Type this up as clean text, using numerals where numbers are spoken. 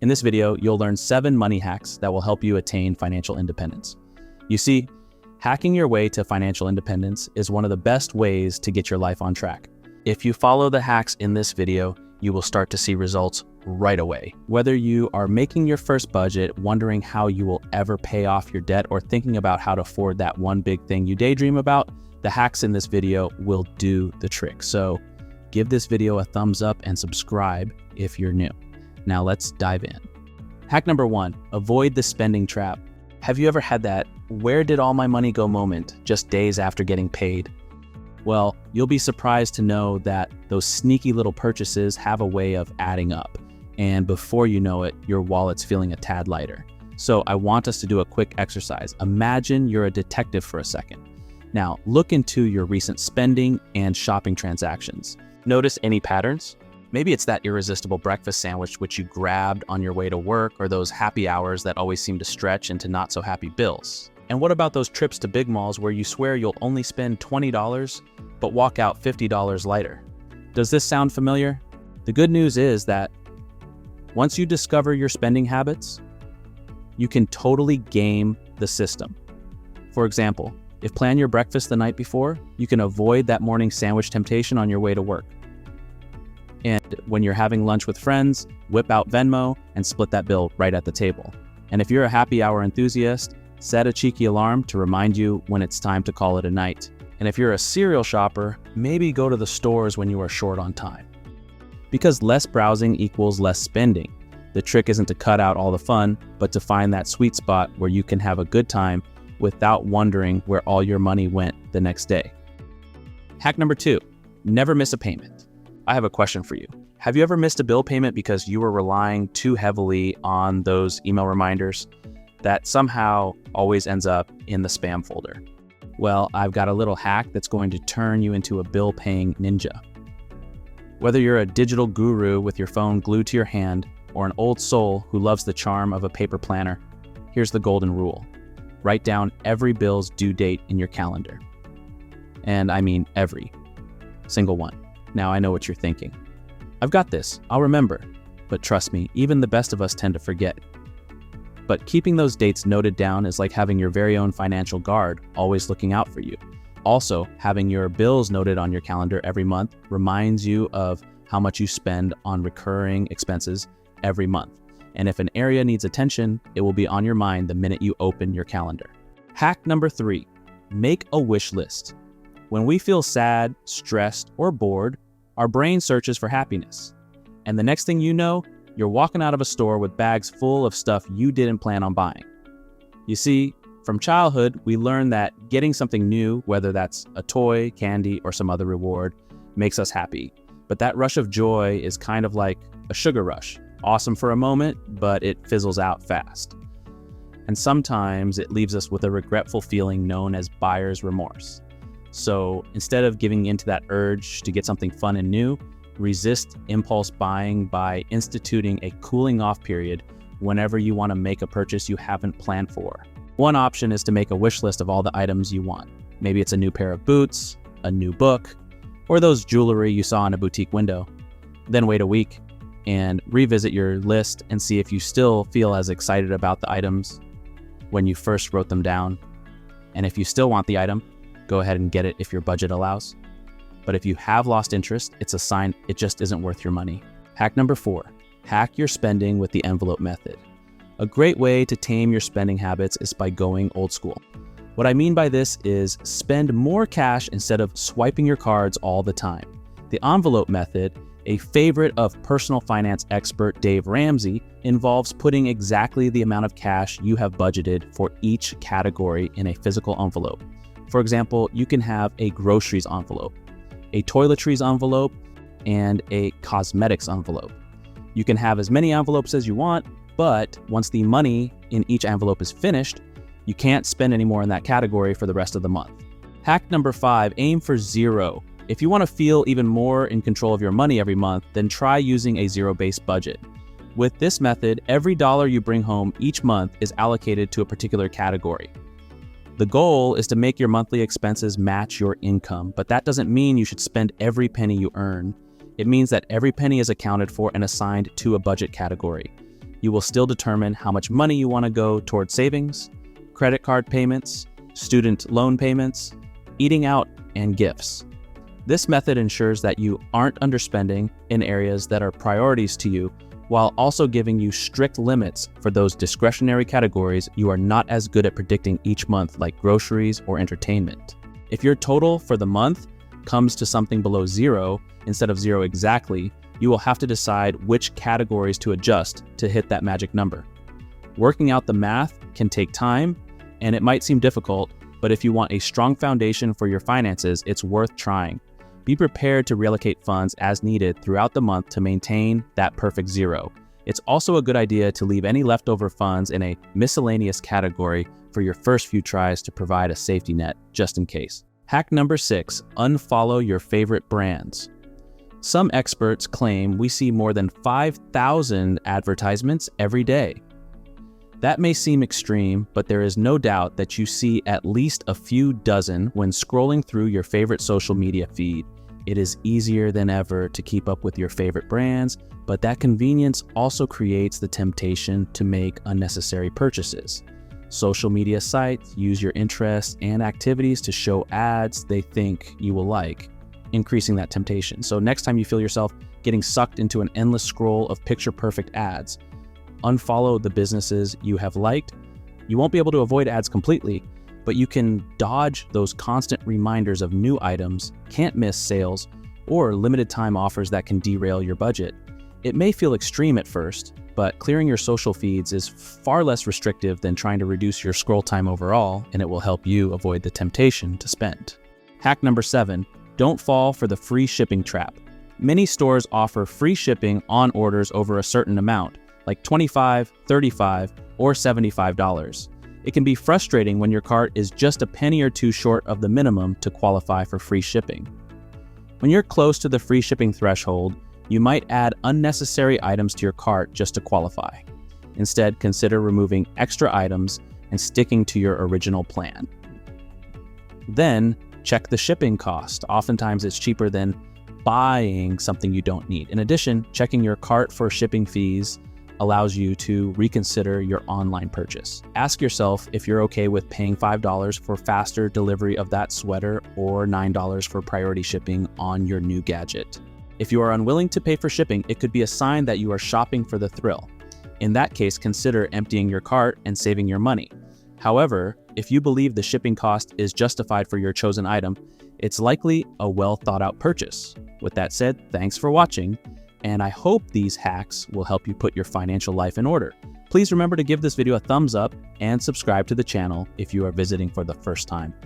In this video, you'll learn 7 money hacks that will help you attain financial independence. You see, hacking your way to financial independence is one of the best ways to get your life on track. If you follow the hacks in this video, you will start to see results right away. Whether you are making your first budget, wondering how you will ever pay off your debt, or thinking about how to afford that one big thing you daydream about, the hacks in this video will do the trick. So give this video a thumbs up and subscribe if you're new. Now let's dive in. Hack number 1, avoid the spending trap. Have you ever had that "where did all my money go" moment just days after getting paid? Well, you'll be surprised to know that those sneaky little purchases have a way of adding up. And before you know it, your wallet's feeling a tad lighter. So I want us to do a quick exercise. Imagine you're a detective for a second. Now, look into your recent spending and shopping transactions. Notice any patterns? Maybe it's that irresistible breakfast sandwich which you grabbed on your way to work, or those happy hours that always seem to stretch into not so happy bills. And what about those trips to big malls where you swear you'll only spend $20, but walk out $50 lighter? Does this sound familiar? The good news is that once you discover your spending habits, you can totally game the system. For example, if plan your breakfast the night before, you can avoid that morning sandwich temptation on your way to work. And when you're having lunch with friends, whip out Venmo and split that bill right at the table. And if you're a happy hour enthusiast, set a cheeky alarm to remind you when it's time to call it a night. And if you're a cereal shopper, maybe go to the stores when you are short on time. Because less browsing equals less spending. The trick isn't to cut out all the fun, but to find that sweet spot where you can have a good time without wondering where all your money went the next day. Hack number 2, never miss a payment. I have a question for you. Have you ever missed a bill payment because you were relying too heavily on those email reminders that somehow always ends up in the spam folder? Well, I've got a little hack that's going to turn you into a bill-paying ninja. Whether you're a digital guru with your phone glued to your hand, or an old soul who loves the charm of a paper planner, here's the golden rule. Write down every bill's due date in your calendar. And I mean every single one. Now I know what you're thinking. I've got this, I'll remember. But trust me, even the best of us tend to forget. But keeping those dates noted down is like having your very own financial guard always looking out for you. Also, having your bills noted on your calendar every month reminds you of how much you spend on recurring expenses every month. And if an area needs attention, it will be on your mind the minute you open your calendar. Hack number 3, make a wish list. When we feel sad, stressed, or bored, our brain searches for happiness. And the next thing you know, you're walking out of a store with bags full of stuff you didn't plan on buying. You see, from childhood, we learn that getting something new, whether that's a toy, candy, or some other reward, makes us happy. But that rush of joy is kind of like a sugar rush. Awesome for a moment, but it fizzles out fast. And sometimes it leaves us with a regretful feeling known as buyer's remorse. So instead of giving into that urge to get something fun and new, resist impulse buying by instituting a cooling off period whenever you want to make a purchase you haven't planned for. One option is to make a wish list of all the items you want. Maybe it's a new pair of boots, a new book, or those jewelry you saw in a boutique window. Then wait a week and revisit your list and see if you still feel as excited about the items when you first wrote them down. And if you still want the item, go ahead and get it if your budget allows. But if you have lost interest, it's a sign it just isn't worth your money. Hack number 4, hack your spending with the envelope method. A great way to tame your spending habits is by going old school. What I mean by this is spend more cash instead of swiping your cards all the time. The envelope method, a favorite of personal finance expert Dave Ramsey, involves putting exactly the amount of cash you have budgeted for each category in a physical envelope. For example, you can have a groceries envelope, a toiletries envelope, and a cosmetics envelope. You can have as many envelopes as you want, but once the money in each envelope is finished, you can't spend any more in that category for the rest of the month. Hack number 5, aim for 0. If you want to feel even more in control of your money every month, then try using a zero-based budget. With this method, every dollar you bring home each month is allocated to a particular category. The goal is to make your monthly expenses match your income, but that doesn't mean you should spend every penny you earn. It means that every penny is accounted for and assigned to a budget category. you will still determine how much money you want to go towards savings, credit card payments, student loan payments, eating out, and gifts. This method ensures that you aren't underspending in areas that are priorities to you, while also giving you strict limits for those discretionary categories you are not as good at predicting each month, like groceries or entertainment. If your total for the month comes to something below zero instead of zero exactly, you will have to decide which categories to adjust to hit that magic number. Working out the math can take time, and it might seem difficult, but if you want a strong foundation for your finances, it's worth trying. Be prepared to reallocate funds as needed throughout the month to maintain that perfect zero. It's also a good idea to leave any leftover funds in a miscellaneous category for your first few tries to provide a safety net, just in case. Hack number 6, unfollow your favorite brands. Some experts claim we see more than 5,000 advertisements every day. That may seem extreme, but there is no doubt that you see at least a few dozen when scrolling through your favorite social media feed. It is easier than ever to keep up with your favorite brands, but that convenience also creates the temptation to make unnecessary purchases. Social media sites use your interests and activities to show ads they think you will like, increasing that temptation. So next time you feel yourself getting sucked into an endless scroll of picture-perfect ads, unfollow the businesses you have liked. You won't be able to avoid ads completely, but you can dodge those constant reminders of new items, can't miss sales, or limited time offers that can derail your budget. It may feel extreme at first, but clearing your social feeds is far less restrictive than trying to reduce your scroll time overall, and it will help you avoid the temptation to spend. Hack number 7, don't fall for the free shipping trap. Many stores offer free shipping on orders over a certain amount, like $25, $35, or $75. It can be frustrating when your cart is just a penny or two short of the minimum to qualify for free shipping. When you're close to the free shipping threshold, you might add unnecessary items to your cart just to qualify. Instead, consider removing extra items and sticking to your original plan. Then, check the shipping cost. Oftentimes, it's cheaper than buying something you don't need. In addition, checking your cart for shipping fees allows you to reconsider your online purchase. Ask yourself if you're okay with paying $5 for faster delivery of that sweater or $9 for priority shipping on your new gadget. If you are unwilling to pay for shipping, it could be a sign that you are shopping for the thrill. In that case, consider emptying your cart and saving your money. However, if you believe the shipping cost is justified for your chosen item, it's likely a well thought out purchase. With that said, thanks for watching, and I hope these hacks will help you put your financial life in order. Please remember to give this video a thumbs up and subscribe to the channel if you are visiting for the first time.